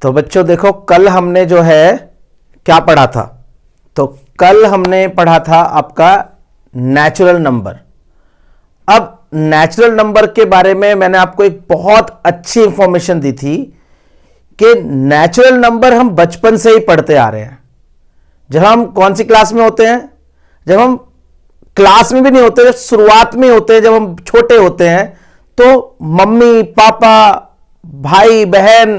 तो बच्चों देखो, कल हमने जो है क्या पढ़ा था? तो कल हमने पढ़ा था आपका नेचुरल नंबर। अब नेचुरल नंबर के बारे में मैंने आपको एक बहुत अच्छी इंफॉर्मेशन दी थी कि नेचुरल नंबर हम बचपन से ही पढ़ते आ रहे हैं। जब हम कौन सी क्लास में होते हैं? जब हम क्लास में भी नहीं होते, जब शुरुआत में होते हैं, जब हम छोटे होते हैं, तो मम्मी पापा भाई बहन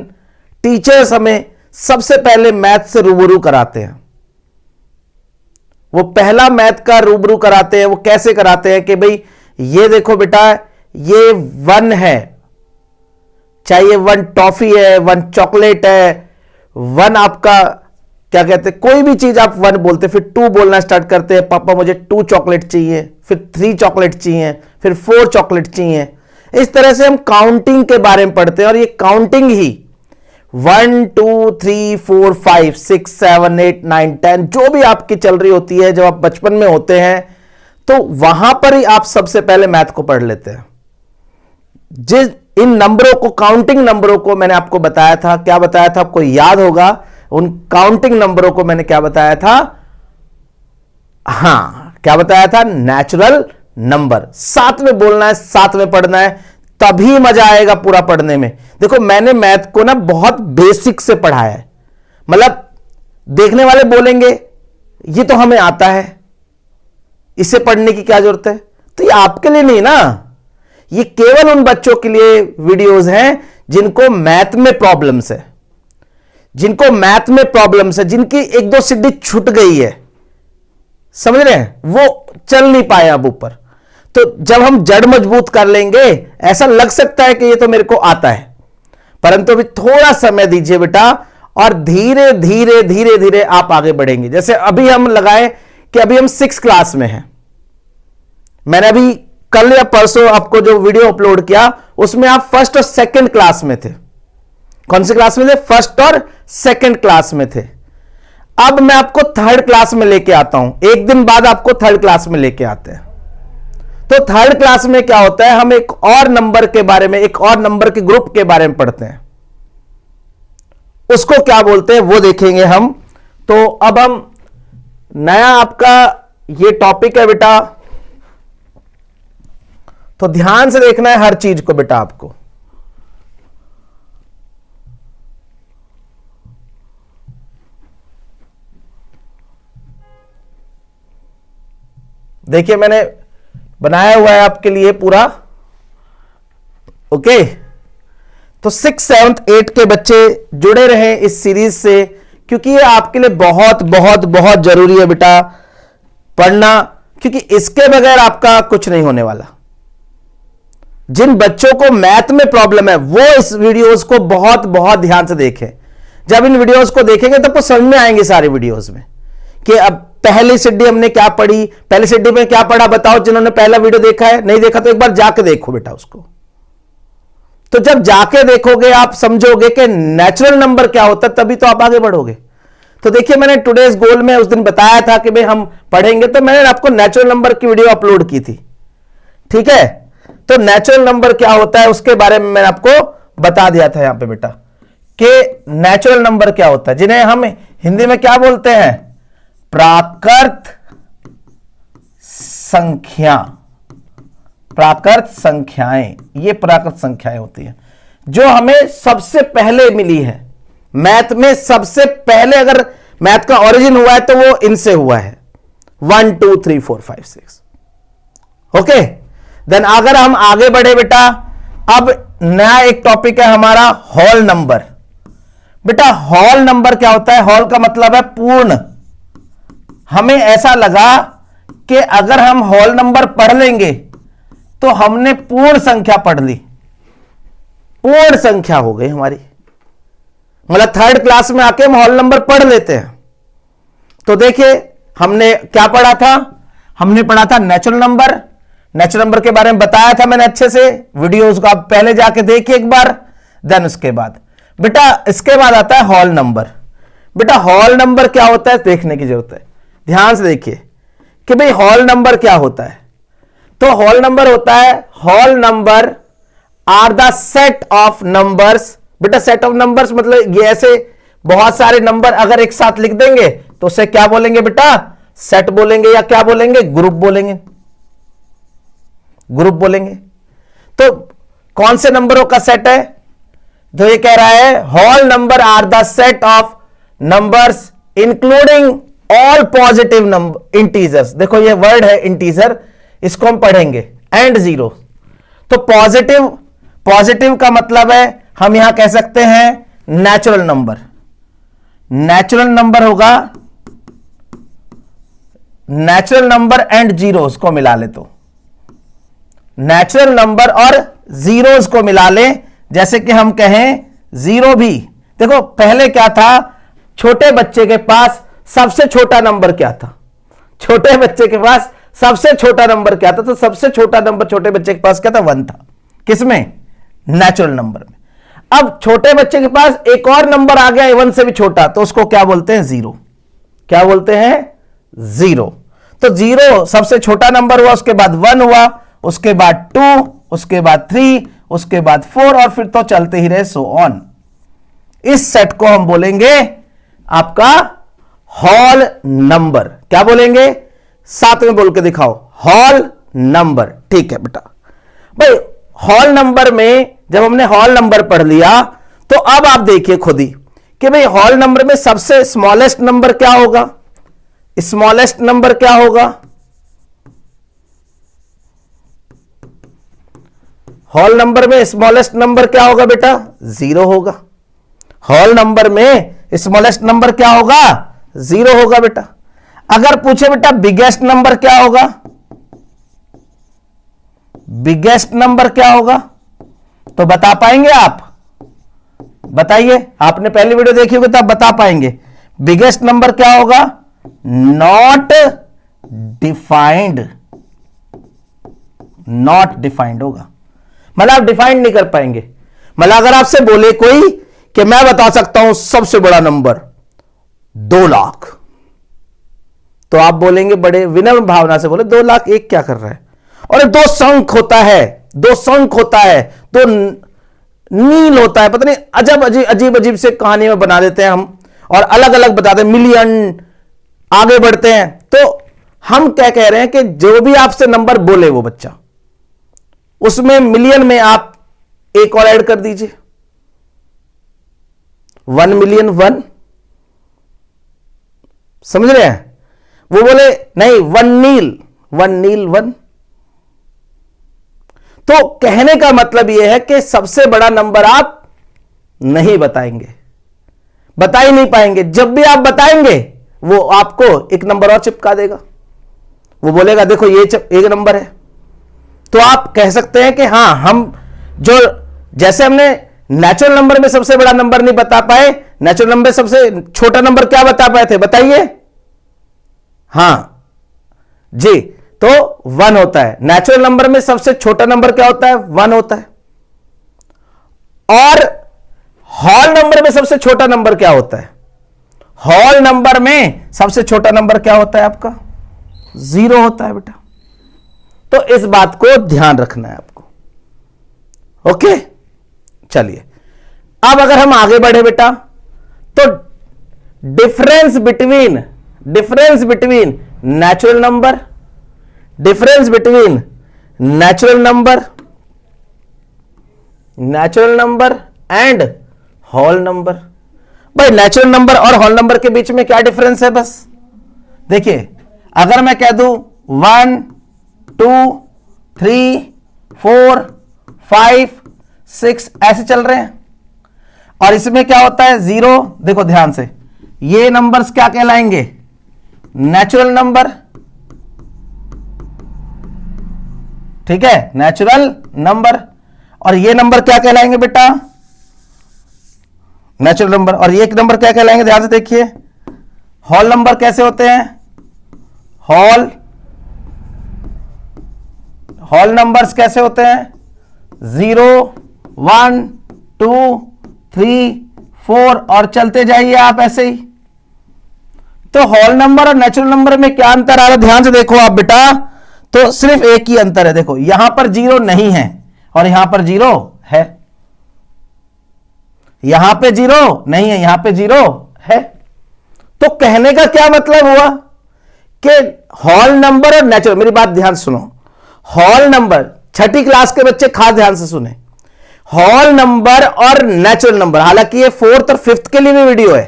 टीचर्स हमें सबसे पहले मैथ से रूबरू कराते हैं। वो पहला मैथ का रूबरू कराते हैं। वो कैसे कराते हैं कि भाई ये देखो बेटा, ये 1 है, चाहे 1 टॉफी है, 1 चॉकलेट है, 1 आपका क्या कहते हैं, कोई भी चीज आप 1 बोलते, फिर 2 बोलना स्टार्ट करते हैं, पापा मुझे 2 चॉकलेट चाहिए, फिर 3 चॉकलेट चाहिए, फिर 4 चॉकलेट चाहिए। इस तरह से हम काउंटिंग के बारे में पढ़ते हैं। और ये काउंटिंग ही 1 2 3 4 5 6 7 8 9 10 जो भी आपकी चल रही होती है, जब आप बचपन में होते हैं, तो वहां पर ही आप सबसे पहले मैथ को पढ़ लेते हैं। जिस इन नंबरों को, काउंटिंग नंबरों को मैंने आपको बताया था, क्या बताया था आपको याद होगा? उन काउंटिंग नंबरों को मैंने क्या बताया था? हां, क्या बताया था? Natural number. साथ में बोलना है, साथ में पढ़ना है, तभी मजा आएगा पूरा पढ़ने में। देखो, मैंने मैथ को ना बहुत बेसिक से पढ़ाया है। मतलब देखने वाले बोलेंगे ये तो हमें आता है, इसे पढ़ने की क्या जरूरत है? तो ये आपके लिए नहीं ना, ये केवल उन बच्चों के लिए वीडियोस हैं जिनको मैथ में प्रॉब्लम्स है, जिनको मैथ में प्रॉब्लम्स है, जिनकी 1-2 सीढ़ी छूट गई है, समझ रहे हैं, वो चल नहीं पाए अब ऊपर। तो जब हम जड़ मजबूत कर लेंगे, ऐसा लग सकता है कि ये तो मेरे को आता है, परंतु अभी थोड़ा समय दीजिए बेटा, और धीरे धीरे धीरे धीरे आप आगे बढ़ेंगे। जैसे अभी हम लगाए कि अभी हम 6 क्लास में हैं। मैंने अभी कल या परसों आपको जो वीडियो अपलोड किया, उसमें आप फर्स्ट और सेकंड क्लास में थे। कौन सी क्लास में थे? फर्स्ट और सेकंड क्लास में थे। अब मैं आपको थर्ड क्लास में लेके आता हूं, एक दिन बाद आपको थर्ड क्लास में लेके आते हैं। तो थर्ड क्लास में क्या होता है, हम एक और नंबर के बारे में, एक और नंबर के ग्रुप के बारे में पढ़ते हैं। उसको क्या बोलते हैं वो देखेंगे हम। तो अब हम नया आपका ये टॉपिक है बेटा, तो ध्यान से देखना है हर चीज को बेटा आपको। देखिए, मैंने बनाया हुआ है आपके लिए पूरा। ओके, तो 6, 7, 8 के बच्चे जुड़े रहे इस सीरीज से, क्योंकि ये आपके लिए बहुत बहुत बहुत जरूरी है बेटा पढ़ना, क्योंकि इसके बगैर आपका कुछ नहीं होने वाला। जिन बच्चों को मैथ में प्रॉब्लम है वो इस वीडियोस को बहुत बहुत ध्यान से देखें। जब इन वीडियोस को देखेंगे तो आपको समझ में आएंगे सारे वीडियोस में कि अब पहली सीढ़ी हमने क्या पढ़ी, पहली सीढ़ी में क्या पढ़ा, बताओ। जिन्होंने पहला वीडियो देखा है, नहीं देखा तो एक बार जाके देखो बेटा उसको। तो जब जाके देखोगे आप समझोगे कि नेचुरल नंबर क्या होता है, तभी तो आप आगे बढ़ोगे। तो देखिए, मैंने टुडेज गोल में उस दिन बताया था कि भाई हम पढ़ेंगे, तो मैंने आपको नेचुरल नंबर की वीडियो अपलोड की थी, ठीक है। तो नेचुरल नंबर क्या होता है उसके बारे में मैंने आपको बता दिया था यहां पे बेटा, कि नेचुरल नंबर क्या होता है, जिन्हें हम हिंदी में क्या बोलते हैं? प्राकृत संख्या। प्राकृत संख्याएं, ये प्राकृत संख्याएं होती हैं जो हमें सबसे पहले मिली है मैथ में। सबसे पहले अगर मैथ का ओरिजिन हुआ है तो वो इनसे हुआ है, 1 2 3 4 5 6। ओके, देन अगर हम आगे बढ़े बेटा, अब नया एक टॉपिक है हमारा होल नंबर। बेटा होल नंबर क्या होता है? होल का मतलब है पूर्ण। हमें ऐसा लगा कि अगर हम होल नंबर पढ़ लेंगे तो हमने पूर्ण संख्या पढ़ ली, पूर्ण संख्या हो गई हमारी। मतलब थर्ड क्लास में आके हम होल नंबर पढ़ लेते हैं। तो देखिए, हमने क्या पढ़ा था? हमने पढ़ा था नेचुरल नंबर। नेचुरल नंबर के बारे में बताया था मैंने अच्छे से, वीडियोस को आप पहले जाके देखिए एक बार। देन उसके बाद बेटा, इसके बाद आता है होल नंबर। बेटा होल नंबर क्या होता है देखने की जरूरत है, ध्यान से देखिए कि भाई होल नंबर क्या होता है। तो होल नंबर होता है, whole number are the set of numbers बेटा सेट ऑफ नंबर्स मतलब ये ऐसे बहुत सारे नंबर अगर एक साथ लिख देंगे तो उसे क्या बोलेंगे बेटा, सेट बोलेंगे या क्या बोलेंगे, ग्रुप बोलेंगे, ग्रुप बोलेंगे। तो कौन से नंबरों का सेट है, तो ये कह रहा है whole number are the set of numbers including all positive number integers. देखो ये वर्ड है इंटीजर, इसको हम पढ़ेंगे, एंड जीरो। तो पॉजिटिव, पॉजिटिव का मतलब है हम यहां कह सकते हैं नेचुरल नंबर। नेचुरल नंबर होगा, नेचुरल नंबर एंड जीरोस को मिला ले, तो नेचुरल नंबर और जीरोस को मिला ले। जैसे कि हम कहें जीरो भी, देखो पहले क्या था, छोटे बच्चे के पास सबसे छोटा नंबर क्या था, छोटे बच्चे के पास सबसे छोटा नंबर क्या था, तो सबसे छोटा नंबर छोटे बच्चे के पास क्या था, 1 था। किसमें, नेचुरल नंबर में। अब छोटे बच्चे के पास एक और नंबर आ गया 1 से भी छोटा, तो उसको क्या बोलते हैं, जीरो। क्या बोलते हैं, जीरो। तो जीरो सबसे छोटा नंबर हुआ, उसके बाद 1 हुआ, उसके बाद 2, उसके बाद 3, उसके बाद 4 और फिर तो चलते ही रहे, सो ऑन। इस सेट को हम बोलेंगे आपका होल नंबर। क्या बोलेंगे, साथ में बोल के दिखाओ, होल नंबर। ठीक है बेटा। भाई होल नंबर में जब हमने होल नंबर पढ़ लिया, तो अब आप देखिए खुद ही कि भाई होल नंबर में सबसे स्मॉलेस्ट नंबर क्या होगा, स्मॉलेस्ट नंबर क्या होगा, होल नंबर में स्मॉलेस्ट नंबर क्या होगा बेटा, 0 होगा। होल नंबर में स्मॉलेस्ट नंबर क्या होगा, 0 होगा बेटा। अगर पूछे बेटा बिगेस्ट नंबर क्या होगा, बिगेस्ट नंबर क्या होगा, तो बता पाएंगे आप, बताइए। आपने पहली वीडियो देखी होगी तो आप बता पाएंगे बिगेस्ट नंबर क्या होगा, नॉट डिफाइंड, नॉट डिफाइंड होगा, मतलब आप डिफाइंड नहीं कर पाएंगे। मतलब अगर आपसे बोले कोई कि मैं बता सकता हूं सबसे बड़ा नंबर 2 लाख, तो आप बोलेंगे बड़े विनम्र भावना से, बोले 2 लाख एक क्या कर रहा है, और 2 संख होता है, 2 संख होता है, 2 नील होता है, पता नहीं अजब अजीब अजीब से कहानी में बना देते हैं हम, और अलग अलग बताते हैं, मिलियन आगे बढ़ते हैं। तो हम क्या कह रहे हैं कि जो भी आपसे नंबर बोले वो बच्चा, उसमें मिलियन में आप एक और ऐड कर दीजिए, 1 मिलियन 1, समझ रहे हैं। वो बोले नहीं 1 नील, 1 नील 1। तो कहने का मतलब यह है कि सबसे बड़ा नंबर आप नहीं बताएंगे, बता ही नहीं पाएंगे। जब भी आप बताएंगे वो आपको एक नंबर और चिपका देगा, वो बोलेगा देखो ये एक नंबर है। तो आप कह सकते हैं कि हां, हम जो जैसे हमने नेचुरल नंबर में सबसे बड़ा नंबर नहीं बता पाए, नेचुरल नंबर सबसे छोटा नंबर क्या बता पाए थे, बताइए। हां जी, तो 1 होता है। नेचुरल नंबर में सबसे छोटा नंबर क्या होता है, 1 होता है। और होल नंबर में सबसे छोटा नंबर क्या होता है, होल नंबर में सबसे छोटा नंबर क्या होता है आपका, 0 होता है बेटा। तो इस बात को ध्यान रखना है आपको, ओके। चलिए अब अगर हम आगे बढ़े बेटा, तो difference between natural number, difference between natural number and whole number. भाई नेचुरल नंबर और होल नंबर के बीच में क्या डिफरेंस है, बस देखिए। अगर मैं कह दूं 1 2 3 4 5 6 ऐसे चल रहे हैं, और इसमें क्या होता है 0, देखो ध्यान से, ये नंबर्स क्या कहलाएंगे, नेचुरल नंबर, ठीक है, नेचुरल नंबर। और ये नंबर क्या कहलाएंगे बेटा, नेचुरल नंबर। और ये नंबर क्या कहलाएंगे, ध्यान से देखिए। होल नंबर कैसे होते हैं, होल नंबर्स कैसे होते हैं, 0 1 2 3 4 और चलते जाइए आप ऐसे ही। तो होल नंबर और नेचुरल नंबर में क्या अंतर आ रहा है, ध्यान से देखो आप बेटा। तो सिर्फ एक ही अंतर है, देखो यहां पर 0 नहीं है और यहां पर 0 है। यहां पे 0 नहीं है, यहां पे 0 है। तो कहने का क्या मतलब हुआ कि होल नंबर और नेचुरल, मेरी बात ध्यान सुनो, होल नंबर, छठी क्लास के बच्चे खास ध्यान से सुने, होल नंबर और नेचुरल नंबर, हालांकि ये 4th और 5th के लिए भी वीडियो है,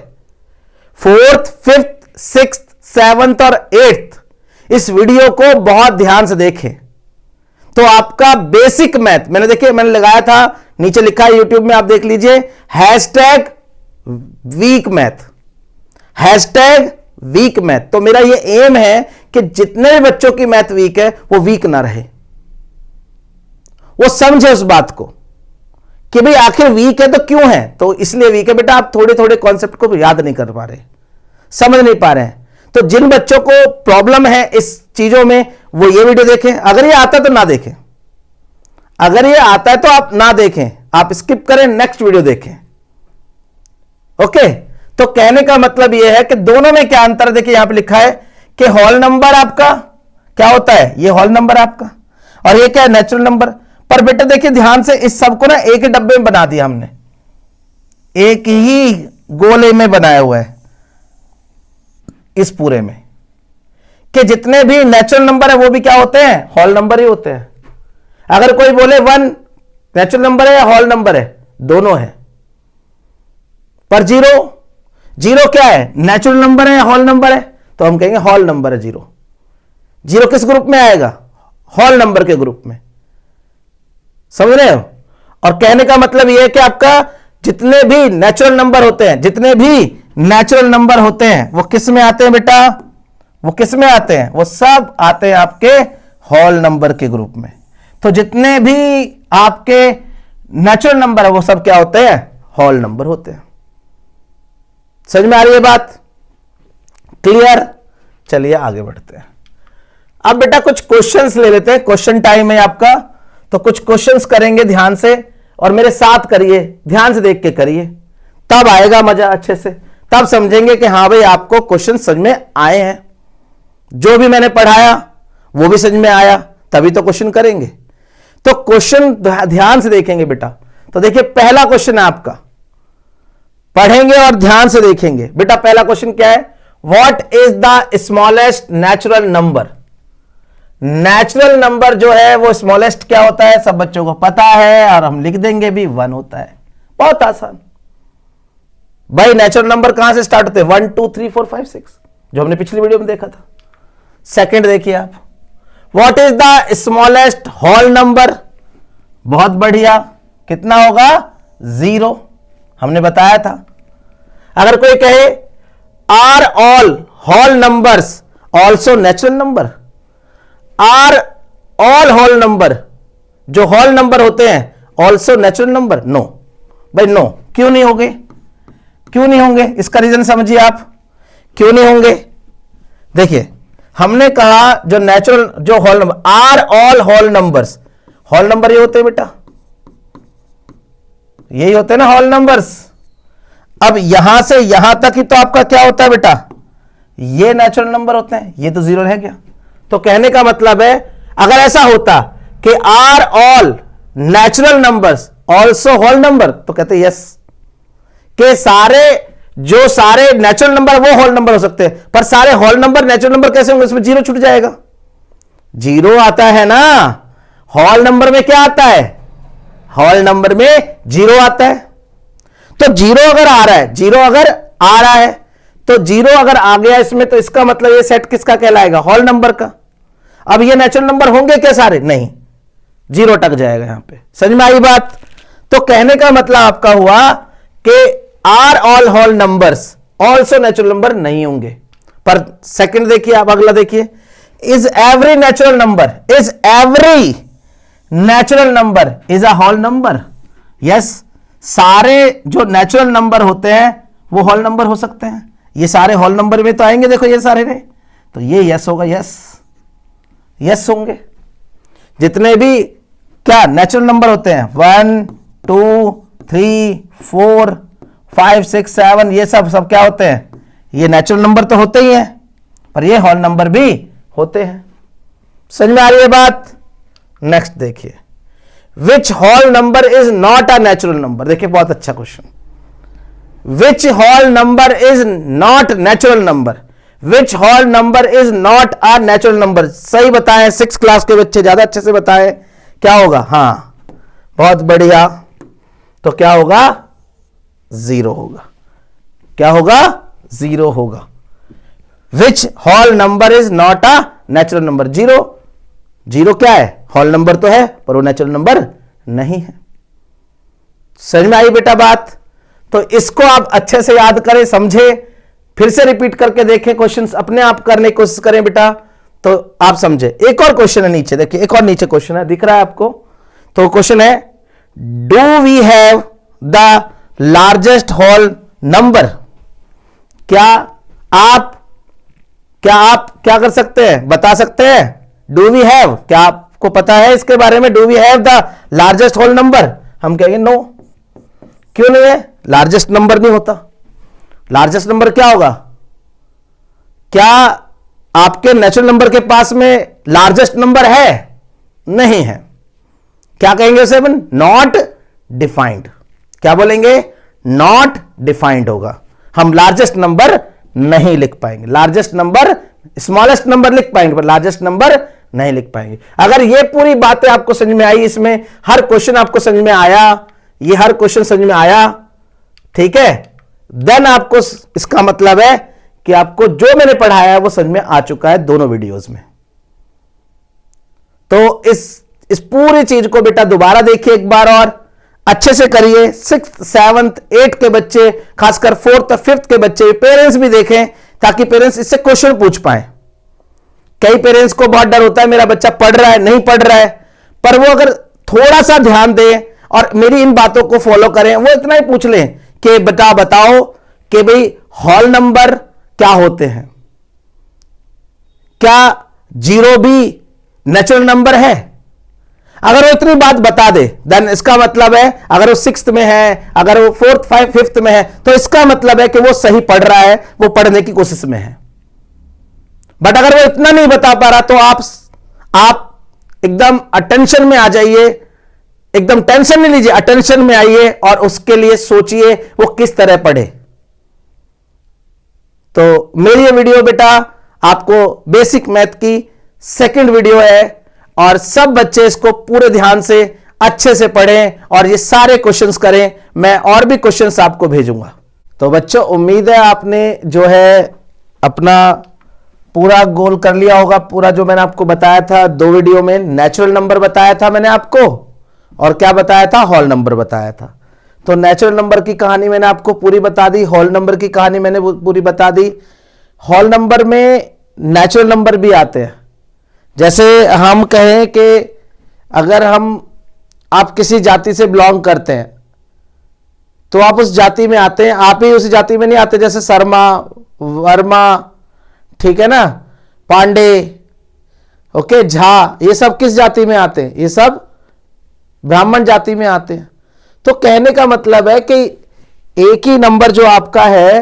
4th, 5th, 6th, 7th और 8th, इस वीडियो को बहुत ध्यान से देखें। तो आपका बेसिक मैथ मैंने देखिए, मैंने लगाया था, नीचे लिखा है यूट्यूब में, आप देख लीजिए, hashtag weak math, hashtag weak math. तो मेरा ये एम है कि जितने भी बच्चों की मैथ वीक है वो वीक ना रहे, वो समझे उस बात को कि भाई आखिर वीक है तो क्यों है, तो इसलिए वीक है बेटा, आप थोड़े थोड़े कॉन्सेप्ट को याद नहीं कर पा रहे, समझ नहीं पा रहे हैं। तो जिन बच्चों को प्रॉब्लम है इस चीजों में वो ये वीडियो देखें, अगर ये आता है तो ना देखें, अगर ये आता है तो आप ना देखें, आप स्किप करें, नेक्स्ट वीडियो देखें। ओके, तो कहने का मतलब यह है कि दोनों में क्या अंतर है। देखिए यहां पे लिखा है कि होल नंबर आपका क्या होता है, ये होल नंबर आपका, और ये क्या है, नेचुरल नंबर। पर बेटा देखिए ध्यान से, इस सबको ना एक ही डब्बे में बना दिया हमने, एक ही गोले में बनाया हुआ है इस पूरे में, कि जितने भी नेचुरल नंबर है वो भी क्या होते हैं, होल नंबर ही होते हैं। अगर कोई बोले 1 नेचुरल नंबर है या होल नंबर है, दोनों है। पर 0 क्या है, नेचुरल नंबर है या होल नंबर है, तो हम कहेंगे होल नंबर है 0। 0 किस ग्रुप में आएगा, होल नंबर के ग्रुप में, समझ रहे हो। और कहने का मतलब यह है कि आपका जितने भी नेचुरल नंबर होते हैं, जितने भी नेचुरल नंबर होते हैं वो किस में आते हैं बेटा, वो किस में आते हैं, वो सब आते हैं आपके होल नंबर के ग्रुप में। तो जितने भी आपके नेचुरल नंबर है वो सब क्या होते हैं, होल नंबर होते हैं। समझ में आ रही है बात, क्लियर। चलिए आगे बढ़ते हैं। अब बेटा कुछ क्वेश्चंस ले लेते हैं, क्वेश्चन टाइम है आपका, तो कुछ क्वेश्चंस करेंगे ध्यान से, और मेरे साथ करिए, ध्यान से देख के करिए, तब आएगा मजा अच्छे से, तब समझेंगे कि हाँ भाई आपको क्वेश्चन समझ में आए हैं, जो भी मैंने पढ़ाया वो भी समझ में आया, तभी तो क्वेश्चन करेंगे। तो क्वेश्चन ध्यान से देखेंगे बेटा। तो देखिए पहला क्वेश्चन है आपका, पढ़ेंगे और ध्यान से देखेंगे। बेटा पहला क्वेश्चन क्या है, what is the smallest natural number. Natural number जो है वो स्मॉलेस्ट क्या होता है, सब बच्चों को पता है, और हम लिख देंगे भी 1 होता है। बहुत आसान भाई, नेचुरल नंबर कहां से स्टार्ट होते हैं, 1 2 3 4 5 6, जो हमने पिछली वीडियो में देखा था। सेकंड देखिए आप, what is the smallest whole number. बहुत बढ़िया, कितना होगा, 0, हमने बताया था। अगर कोई कहे are all whole numbers also natural number, are all whole number, जो होल नंबर होते हैं ऑल्सो नेचुरल नंबर, नो भाई नो। क्यों नहीं होंगे, क्यों नहीं होंगे, इसका रीजन समझिए आप, क्यों नहीं होंगे। देखिए हमने कहा जो नेचुरल, जो whole number, are all whole numbers, whole number ये होते हैं बेटा, यही होते हैं ना होल नंबर्स। अब यहां से यहां तक ही तो आपका क्या होता है बेटा, ये नेचुरल नंबर होते हैं, ये तो 0 रह गया। तो कहने का मतलब है अगर ऐसा होता कि are all natural numbers also whole number, तो कहते यस, कि सारे जो सारे नेचुरल नंबर वो होल नंबर हो सकते हैं, पर सारे होल नंबर नेचुरल नंबर कैसे होंगे, उसमें 0 छूट जाएगा। 0 आता है ना, होल नंबर में क्या आता है, होल नंबर में 0 आता है। तो 0 अगर आ रहा है, 0 अगर आ रहा है, तो 0 अगर आ गया इसमें, तो इसका मतलब ये सेट किसका कहलाएगा, होल नंबर का। अब ये नेचुरल नंबर होंगे क्या सारे, नहीं, 0 अटक जाएगा यहां पे। समझ में आई बात। तो कहने का मतलब आपका हुआ कि are all whole numbers also natural number नहीं होंगे। पर सेकंड देखिए आप, अगला देखिए, is every natural number, is every natural number is a whole number. Yes, सारे जो नेचुरल नंबर होते हैं वो होल नंबर हो सकते हैं, ये सारे होल नंबर में तो आएंगे, देखो ये सारे ने, तो ये यस होगा, यस यस होंगे। जितने भी क्या नेचुरल नंबर होते हैं 1 2 3 4 5 6 7, ये सब क्या होते हैं, ये नेचुरल नंबर तो होते ही हैं, पर ये होल नंबर भी होते हैं। समझ में आ रही है बात। नेक्स्ट देखिए, which whole number is not a natural number. देखिए बहुत अच्छा question, which whole number is not natural number, which whole number is not a natural number. सही बताएं, 6 क्लास के बच्चे ज्यादा अच्छे से बताएं क्या होगा। हाँ बहुत बढ़िया, तो क्या होगा, 0 होगा। क्या होगा, 0 होगा। Which whole number is not a natural number, 0। 0 क्या है, होल नंबर तो है पर वो नेचुरल नंबर नहीं है। समझ में आई बेटा बात? तो इसको आप अच्छे से याद करें, समझे, फिर से रिपीट करके देखें, क्वेश्चंस अपने आप करने की कोशिश करें बेटा, तो आप समझे। एक और क्वेश्चन है नीचे, देखिए एक और नीचे क्वेश्चन है, दिख रहा है आपको? तो क्वेश्चन है, do we have the largest whole number. क्या आप क्या कर सकते हैं, बता सकते हैं? डू वी हैव, क्या आपको पता है इसके बारे में? Do we have the largest whole number? हम कहेंगे नो। क्यों नहीं है? लार्जेस्ट नंबर नहीं होता। लार्जेस्ट नंबर क्या होगा? क्या आपके नेचुरल नंबर के पास में लार्जेस्ट नंबर है? नहीं है। क्या कहेंगे उसे अपन? Not defined. क्या बोलेंगे? नॉट डिफाइंड होगा। हम लार्जेस्ट नंबर नहीं लिख पाएंगे। लार्जेस्ट नंबर, स्मॉलेस्ट नंबर लिख पाएंगे पर लार्जेस्ट नंबर नहीं लिख पाएंगे। अगर ये पूरी बातें आपको समझ में आई, इसमें हर क्वेश्चन आपको समझ में आया, ये हर क्वेश्चन समझ में आया, ठीक है, देन आपको इसका मतलब है कि आपको जो मैंने पढ़ाया है वो समझ में आ चुका है दोनों वीडियोस में। तो इस पूरी चीज को बेटा दोबारा देखिए एक बार और अच्छे से करिए। 6th 7th 8th के बच्चे, खासकर 4th और 5th के बच्चे, पेरेंट्स भी देखें ताकि पेरेंट्स इससे क्वेश्चन पूछ पाए। कई पेरेंट्स को बहुत डर होता है मेरा बच्चा पढ़ रहा है नहीं पढ़ रहा है, पर वो अगर थोड़ा सा ध्यान दें और मेरी इन बातों को फॉलो करें, वो इतना ही पूछ लें कि बेटा बताओ कि भाई होल नंबर क्या होते हैं, क्या 0 भी नेचुरल नंबर है? अगर वो इतनी बात बता दे देन इसका मतलब है, अगर वो 6th में है, अगर वो 4th 5th में है, तो इसका मतलब है कि वो सही पढ़ रहा है, वो पढ़ने की कोशिश में है। बट अगर वो इतना नहीं बता पा रहा तो आप एकदम अटेंशन में आ जाइए, एकदम टेंशन नहीं लीजिए, अटेंशन में आइए और उसके लिए सोचिए वो किस तरह पढ़े। तो मेरी ये वीडियो बेटा आपको बेसिक मैथ की 2nd वीडियो है और सब बच्चे इसको पूरे ध्यान से अच्छे से पढ़ें और ये सारे क्वेश्चंस करें। मैं और भी क्वेश्चंस आपको भेजूंगा। तो बच्चों उम्मीद है आपने जो है अपना पूरा गोल कर लिया होगा। पूरा जो मैंने आपको बताया था 2 वीडियो में, नेचुरल नंबर बताया था मैंने आपको और क्या बताया था, होल नंबर बताया था। तो नेचुरल नंबर की कहानी मैंने आपको पूरी बता दी, होल नंबर की कहानी मैंने पूरी बता दी। होल नंबर में नेचुरल नंबर भी आते हैं। जैसे हम कहें कि अगर आप किसी जाति से बिलोंग करते हैं तो आप उस जाति में आते हैं, आप ही उस जाति में नहीं आते। जैसे शर्मा, वर्मा, ठीक है ना, पांडे, ओके, झा, ये सब किस जाति में आते हैं? ये सब ब्राह्मण जाति में आते हैं। तो कहने का मतलब है कि एक ही नंबर जो आपका है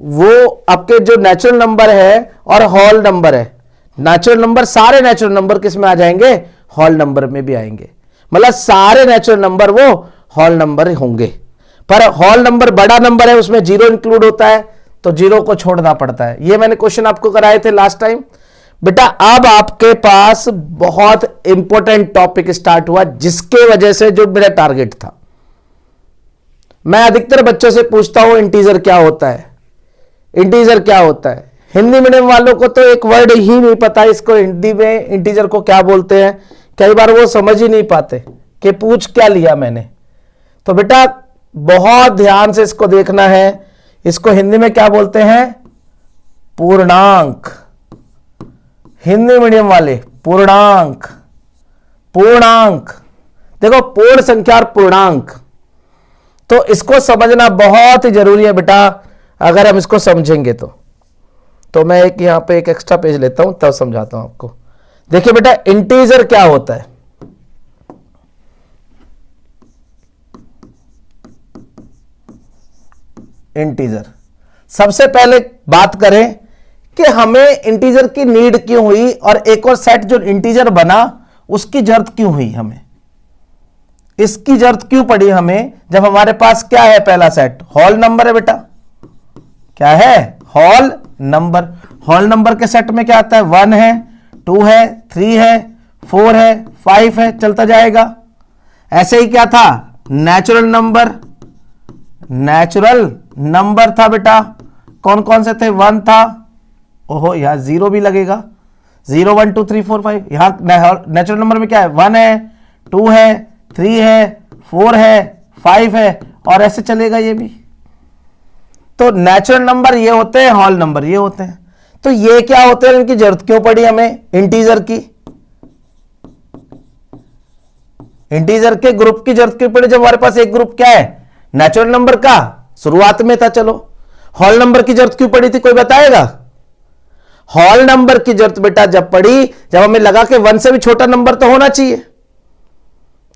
वो आपके जो नेचुरल नंबर है और होल नंबर है। नेचुरल नंबर, सारे नेचुरल नंबर किस में आ जाएंगे? होल नंबर में भी आएंगे। मतलब सारे नेचुरल नंबर वो होल नंबर होंगे, पर होल नंबर बड़ा नंबर है, उसमें 0 इंक्लूड होता है तो 0 को छोड़ना पड़ता है। ये मैंने क्वेश्चन आपको कराए थे लास्ट टाइम बेटा। अब आपके पास बहुत इंपॉर्टेंट टॉपिक स्टार्ट हुआ जिसके वजह से जो मेरा टारगेट था, मैं अधिकतर बच्चों से पूछता हूं इंटीजर क्या होता है, इंटीजर क्या होता है। हिंदी मीडियम वालों को तो एक वर्ड ही नहीं पता इसको हिंदी में इंटीजर को क्या बोलते हैं। कई बार वो समझ ही नहीं पाते कि पूछ क्या लिया मैंने। तो बेटा बहुत ध्यान से इसको देखना है। इसको हिंदी में क्या बोलते हैं? पूर्णांक। हिंदी मीडियम वाले पूर्णांक, पूर्णांक। देखो पूर्ण संख्या और पूर्णांक, तो इसको समझना बहुत ही जरूरी है बेटा। अगर हम इसको समझेंगे तो मैं एक यहां पे एक एक्स्ट्रा पेज लेता हूं तब समझाता हूं आपको। देखिए बेटा इंटीजर क्या होता है। इंटीजर, सबसे पहले बात करें कि हमें इंटीजर की नीड क्यों हुई और एक और सेट जो इंटीजर बना उसकी जरूरत क्यों हुई हमें। इसकी जरूरत क्यों पड़ी हमें, जब हमारे पास क्या है, पहला सेट होल नंबर है बेटा, क्या है, होल नंबर। होल नंबर के सेट में क्या आता है, 1 है, 2 है, 3 है, 4 है, 5 है, चलता जाएगा। ऐसे ही क्या था, नेचुरल नंबर, नेचुरल नंबर था बेटा, कौन कौन से थे, 1 था, ओहो यहां 0 भी लगेगा, 0 1 2 3 4 5, यहां नेचुरल नंबर में क्या है, 1 है, 2 है, 3 है, 4 है, 5 है, और ऐसे चलेगा ये भी। तो नेचुरल नंबर ये होते हैं, होल नंबर ये होते हैं। तो ये क्या होते हैं, इनकी जरूरत क्यों पड़ी हमें, इंटीजर की, इंटीजर के ग्रुप की जरूरत क्यों पड़ी, जब हमारे पास एक ग्रुप क्या है, नेचुरल नंबर का, शुरुआत में था। चलो होल नंबर की जरूरत क्यों पड़ी थी, कोई बताएगा। होल नंबर की जरूरत बेटा जब पड़ी, जब हमें लगा कि 1 से भी छोटा नंबर तो होना चाहिए,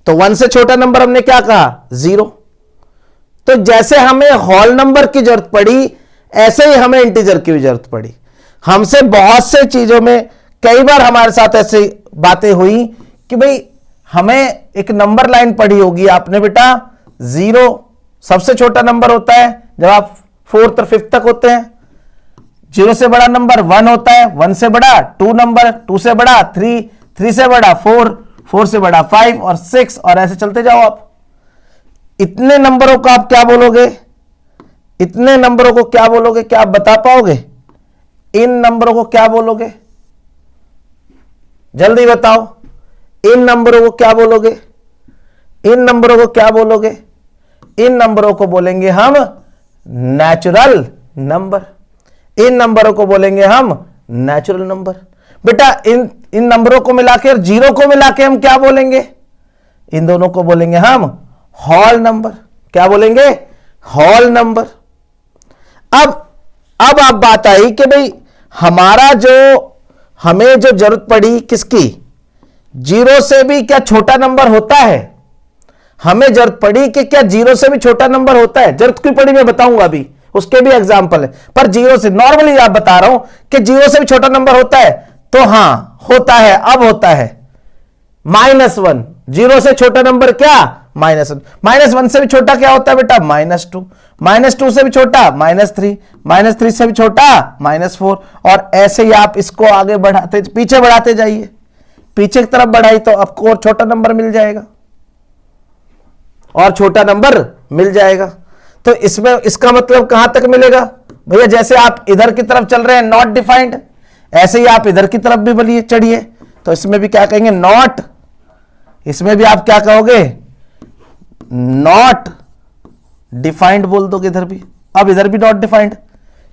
तो 1 से छोटा नंबर हमने क्या कहा, 0। तो जैसे हमें होल नंबर की जरूरत पड़ी, ऐसे ही हमें इंटीजर की भी जरूरत पड़ी। हमसे बहुत से चीजों में कई बार हमारे साथ ऐसी बातें हुई कि भाई हमें एक नंबर लाइन पढ़ी होगी आपने बेटा, 0 सबसे छोटा नंबर होता है जब आप 4th और 5th तक होते हैं, 0 से बड़ा नंबर 1 होता है, 1 से बड़ा 2 नंबर, 2 से बड़ा 3, 3 से बड़ा 4, 4 से बड़ा 5 और 6, और ऐसे चलते जाओ आप। इतने नंबरों को आप क्या बोलोगे, इतने नंबरों को क्या बोलोगे, क्या आप बता पाओगे, इन नंबरों को क्या बोलोगे, जल्दी बताओ, इन नंबरों को क्या बोलोगे, इन नंबरों को क्या बोलोगे, इन नंबरों को बोलेंगे हम नेचुरल नंबर, इन नंबरों को बोलेंगे हम नेचुरल नंबर। बेटा इन नंबरों को मिला के और 0 को मिला के हम क्या बोलेंगे, इन दोनों को बोलेंगे हम होल नंबर। क्या बोलेंगे, होल नंबर। अब आप बात आई कि भाई हमें जो जरूरत पड़ी किसकी, 0 से भी क्या छोटा नंबर होता है, हमें जरूरत पड़ी कि क्या 0 से भी छोटा नंबर होता है, जरूरत क्यों पड़ी मैं बताऊंगा अभी, उसके भी एग्जाम्पल है, पर 0 से नॉर्मली आप बता रहा हूं कि 0 से भी छोटा नंबर होता है, तो हां होता है, अब होता है -1, 0 से छोटा नंबर क्या, -1, -1 से भी छोटा क्या होता है बेटा, -2, -2 से भी छोटा -3, -3 से भी छोटा -4, और ऐसे ही आप इसको आगे बढ़ाते, पीछे बढ़ाते जाइए, पीछे की तरफ बढ़ाई तो आपको और छोटा नंबर मिल जाएगा, और छोटा नंबर मिल जाएगा। तो इसमें इसका मतलब कहां तक मिलेगा भैया, जैसे आप इधर की तरफ चल रहे हैं नॉट डिफाइंड, ऐसे ही आप इधर की तरफ भी बोलिए चढ़िए, तो इसमें भी क्या कहेंगे, नॉट, इसमें भी आप क्या कहोगे, नॉट डिफाइंड बोल दोगे इधर भी। अब इधर भी नॉट डिफाइंड,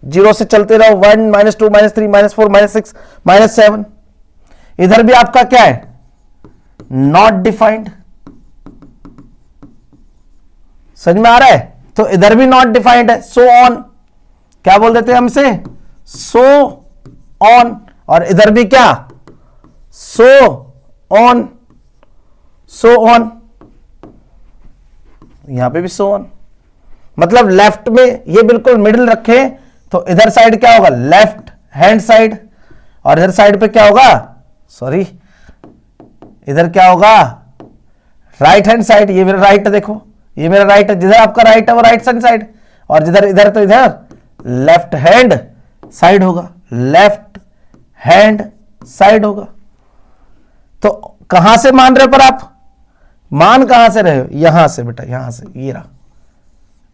0 से चलते रहो, 1 -2 -3 -4 -6 -7, इधर भी आपका क्या है, नॉट डिफाइंड। समझ में आ रहा है, तो इधर भी नॉट डिफाइंड है, सो ऑन, क्या बोल देते हैं हमसे, सो ऑन, और इधर भी क्या, सो ऑन, सो ऑन, यहां पे भी सो ऑन। मतलब लेफ्ट में ये बिल्कुल मिडिल रखे तो इधर साइड क्या होगा, लेफ्ट हैंड साइड, और इधर साइड पे क्या होगा, सॉरी इधर क्या होगा, राइट हैंड साइड। ये मेरा राइट है, देखो ये मेरा राइट है, जिधर आपका राइट है वो राइट हैंड साइड, और जिधर इधर तो इधर लेफ्ट हैंड साइड होगा, लेफ्ट हैंड साइड होगा। तो कहां से मान रहे हो, पर आप मान कहां से रहे हो, यहां से बेटा, यहां से, ये रहा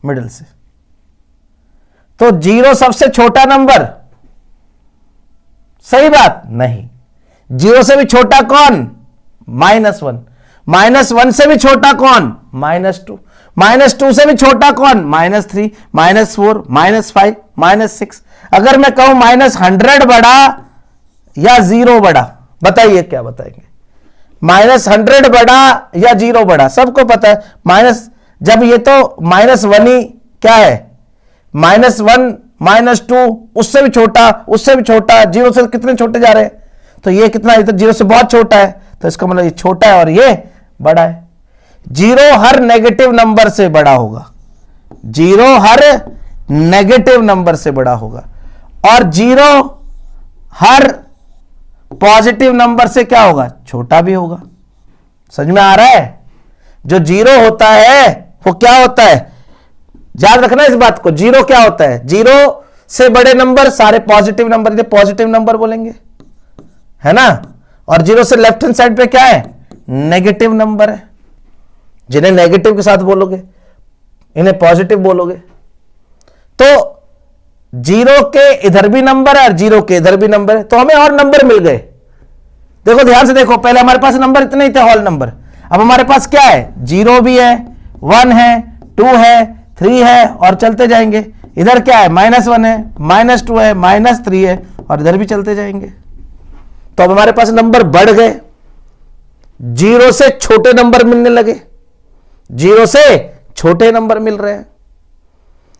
मिडिल से। तो 0 सबसे छोटा नंबर, सही बात नहीं, 0 से भी छोटा कौन, -1, -1 से भी छोटा कौन, -2, -2 से भी छोटा कौन, -3, -4, -5, -6। अगर मैं कहूं -100 बड़ा या 0 बड़ा, बताइए क्या बताएंगे, -100 बड़ा या 0 बड़ा, सबको पता है माइनस, जब ये तो -1 ही क्या है, -1 -2 उससे भी छोटा, उससे भी छोटा, 0 से कितने छोटे जा रहे हैं, तो ये कितना, ये तो 0 से बहुत छोटा है, तो इसका मतलब ये छोटा है और ये बड़ा है। 0 हर नेगेटिव नंबर से बड़ा होगा, 0 हर नेगेटिव नंबर से बड़ा होगा, और 0 हर पॉजिटिव नंबर से क्या होगा, छोटा भी होगा। समझ में आ रहा है, जो जीरो होता है वो क्या होता है, याद रखना इस बात को, जीरो क्या होता है, जीरो से बड़े नंबर सारे पॉजिटिव नंबर, पॉजिटिव नंबर बोलेंगे, है ना। और जीरो से लेफ्ट हैंड साइड पे क्या है, नेगेटिव नंबर है। जिन्हें नेगेटिव के साथ बोलोगे इन्हें पॉजिटिव बोलोगे। तो जीरो के इधर भी नंबर है और जीरो के इधर भी नंबर है, तो हमें और नंबर मिल गए। देखो ध्यान से देखो, पहले हमारे पास नंबर इतने ही थे, होल नंबर। अब हमारे पास क्या है, जीरो भी है, 1 है, 2 है, 3 है, और चलते जाएंगे। इधर क्या है, -1 है, -2 है, -3 है, और इधर भी चलते जाएंगे। तो अब हमारे पास नंबर बढ़ गए, जीरो से छोटे नंबर मिलने लगे, जीरो से छोटे नंबर मिल रहे हैं।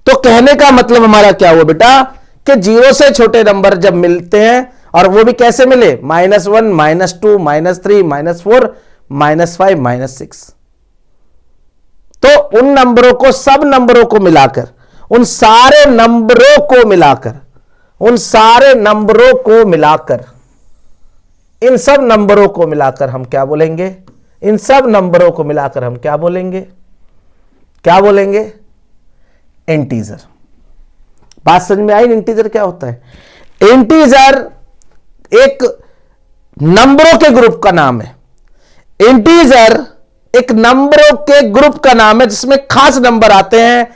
तो कहने का मतलब हमारा क्या हुआ बेटा, कि जीरो से छोटे नंबर जब मिलते हैं, और वो भी कैसे मिले, -1, -2, -3, -4, -5, -6। तो उन नंबरों को, सब नंबरों को मिलाकर, उन सारे नंबरों को मिलाकर, उन सारे नंबरों को मिलाकर, इन सब नंबरों को मिलाकर हम क्या बोलेंगे, इन सब नंबरों को मिलाकर हम क्या बोलेंगे, क्या बोलेंगे, इंटीजर। बात समझ में आई, इंटीजर क्या होता है। इंटीजर एक नंबरों के ग्रुप का नाम है। इंटीजर एक नंबरों के ग्रुप का नाम है जिसमें खास नंबर आते हैं,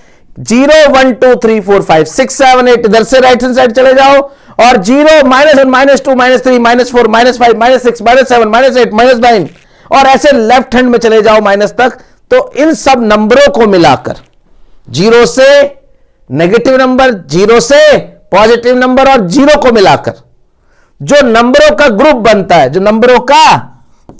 0, 1, 2, 3, 4, 5, 6, 7, 8। इधर से राइट हैंड साइड चले जाओ और 0, -1, -2, -3, -4, -5, -6, -7, -8, -9, और ऐसे लेफ्ट हैंड में चले जाओ माइनस तक। तो इन सब नंबरों को मिलाकर, जीरो से नेगेटिव नंबर, जीरो से पॉजिटिव नंबर, और जीरो को मिलाकर जो नंबरों का ग्रुप बनता है, जो नंबरों का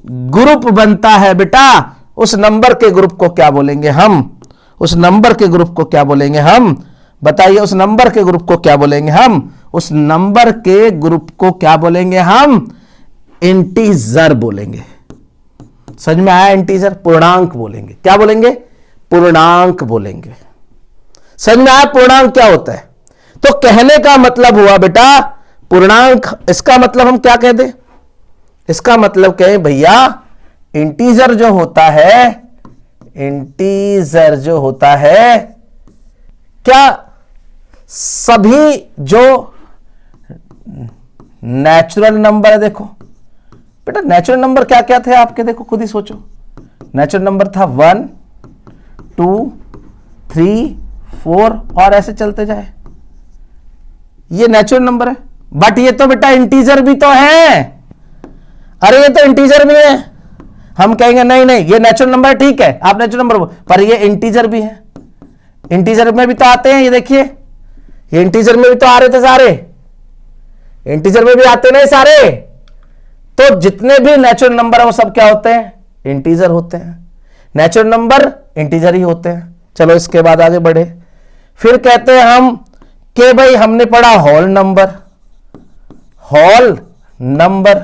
ग्रुप बनता है बेटा, उस नंबर के ग्रुप को क्या बोलेंगे हम, उस नंबर के ग्रुप को क्या बोलेंगे हम, बताइए, उस नंबर के ग्रुप को क्या बोलेंगे हम, उस नंबर के ग्रुप को क्या बोलेंगे हम, इंटीजर बोलेंगे। समझ में आया, इंटीजर, पूर्णांक बोलेंगे। क्या बोलेंगे, पूर्णांक बोलेंगे। समझ में आया पूर्णांक क्या होता है। तो कहने का मतलब हुआ बेटा पूर्णांक, इसका मतलब हम क्या कह दें, इसका मतलब कहें भैया, इंटीजर जो होता है, इंटीजर जो होता है, क्या सभी जो नेचुरल नंबर है, देखो बेटा नेचुरल नंबर क्या क्या थे आपके, देखो खुद ही सोचो। नेचुरल नंबर था 1, 2, 3, 4, और ऐसे चलते जाए, ये नेचुरल नंबर है। बट ये तो बेटा इंटीजर भी तो है, अरे ये तो इंटीजर भी है। हम कहेंगे नहीं नहीं ये नेचुरल नंबर ठीक है, आप नेचुरल नंबर, पर ये इंटीजर भी है, इंटीजर में भी तो आते हैं, ये देखिए ये इंटीजर में भी तो आ रहे थे सारे, इंटीजर में भी आते नहीं सारे। तो जितने भी नेचुरल नंबर है वो सब क्या होते हैं, इंटीजर होते हैं। नेचुरल नंबर इंटीजर ही होते हैं। चलो इसके बाद आगे बढ़े, फिर कहते हैं हम कि भाई हमने पढ़ा होल नंबर, होल नंबर।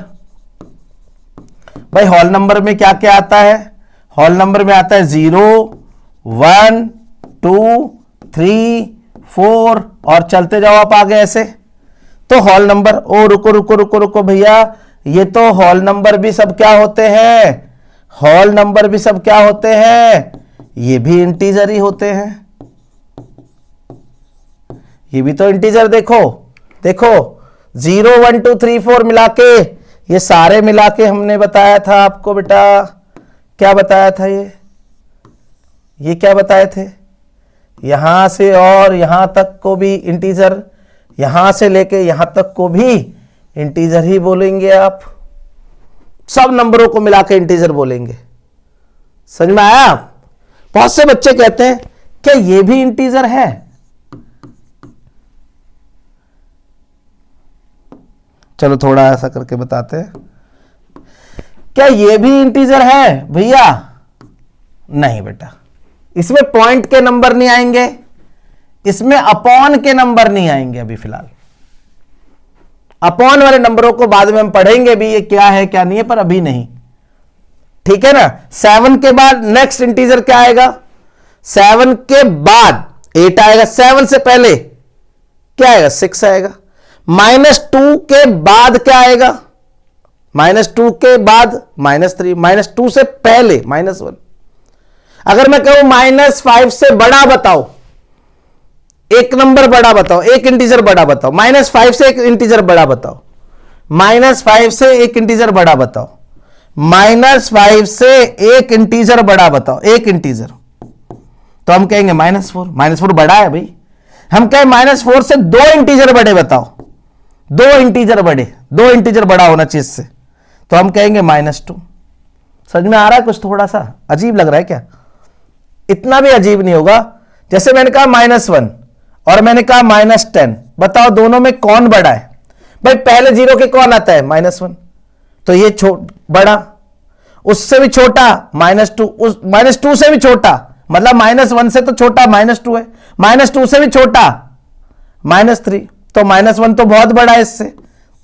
भाई होल नंबर में क्या क्या आता है, होल नंबर में आता है 0, 1, 2, 3, 4, और चलते जाओ आप आगे ऐसे। तो होल नंबर, ओ रुको रुको रुको रुको भैया, ये तो होल नंबर भी सब क्या होते हैं, होल नंबर भी सब क्या होते हैं, ये भी इंटीजर ही होते हैं, ये भी तो इंटीजर। देखो देखो 0, 1, 2, 3, 4 मिला के, ये सारे मिला के हमने बताया था आपको बेटा, क्या बताया था, ये क्या बताए थे, यहां से और यहां तक को भी इंटीजर, यहां से लेके यहां तक को भी इंटीजर ही बोलेंगे आप, सब नंबरों को मिला के इंटीजर बोलेंगे। समझ में आया। बहुत से बच्चे कहते हैं क्या ये भी इंटीजर है, चलो थोड़ा ऐसा करके बताते हैं, क्या ये भी इंटीजर है भैया, नहीं बेटा, इसमें पॉइंट के नंबर नहीं आएंगे, इसमें अपॉन के नंबर नहीं आएंगे अभी फिलहाल। अपॉन वाले नंबरों को बाद में हम पढ़ेंगे भी, ये क्या है क्या नहीं है, पर अभी नहीं, ठीक है ना। 7 के बाद नेक्स्ट इंटीजर क्या आएगा, 7 के बाद 8 आएगा, 7 से पहले क्या आएगा, 6 आएगा। -2 के बाद क्या आएगा, -2 के बाद -3, -2 से पहले -1, अगर मैं कहूं -5 से बड़ा बताओ, एक नंबर बड़ा बताओ, एक इंटीजर बड़ा बताओ, -5 से एक इंटीजर बड़ा बताओ, -5 से एक इंटीजर बड़ा बताओ, -5 से एक इंटीजर बड़ा बताओ, एक इंटीजर, तो हम कहेंगे -4। -4 बड़ा है भाई। हम कहें -4 से दो इंटीजर बड़े बताओ, दो इंटीजर बड़े, दो इंटीजर बड़ा होना चाहिए इससे, तो हम कहेंगे -2। समझ में आ रहा है? कुछ थोड़ा सा अजीब लग रहा है क्या? इतना भी अजीब नहीं होगा। जैसे मैंने कहा -1 और मैंने कहा -10, बताओ दोनों में कौन बड़ा है? भाई पहले जीरो के कौन आता है? -1, तो ये बड़ा, उससे भी छोटा -2, उस -2 से भी छोटा, मतलब -1 से तो छोटा -2 है, -2 से भी छोटा -3, तो -1 तो बहुत बड़ा है इससे,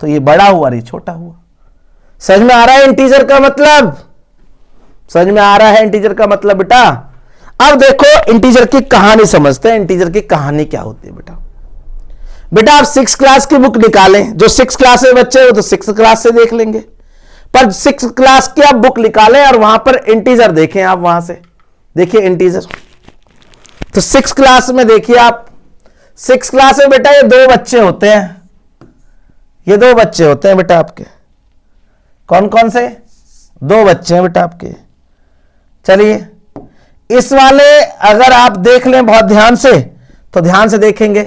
तो ये बड़ा हुआ और ये छोटा हुआ। समझ में आ रहा है इंटीजर का मतलब? समझ में आ रहा है इंटीजर का मतलब बेटा? अब देखो इंटीजर की कहानी समझते हैं। इंटीजर की कहानी क्या होती है बेटा? बेटा आप 6 क्लास की बुक निकालें, जो 6 क्लास में बच्चे हो तो 6 क्लास से देख लेंगे, पर 6 क्लास की आप बुक निकालें और वहां पर इंटीजर देखें, आप वहां से देखिए इंटीजर। तो 6 क्लास में देखिए आप, 6 क्लास में बेटा ये दो बच्चे होते हैं, ये दो बच्चे होते हैं बेटा आपके। कौन कौन से? दो बच्चे हैं बेटा आपके। चलिए इस वाले अगर आप देख लें बहुत ध्यान से, तो ध्यान से देखेंगे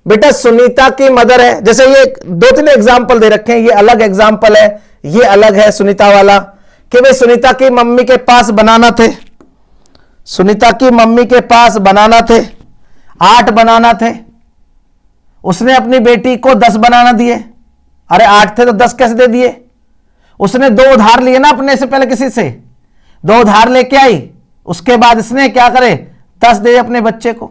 बेटा सुनीता की मदर है। जैसे ये 2-3 एग्जाम्पल दे रखे हैं, ये अलग एग्जाम्पल है, ये अलग है सुनीता वाला, कि भाई सुनीता की मम्मी के पास बनाना थे, सुनीता की मम्मी के पास बनाना थे, 8 बनाना थे, उसने अपनी बेटी को 10 बनाना दिए। अरे 8 थे तो 10 कैसे दे दिए? उसने 2 उधार लिए ना अपने से पहले, किसी से 2 उधार लेके आई, उसके बाद इसने क्या करे? 10 दे अपने बच्चे को।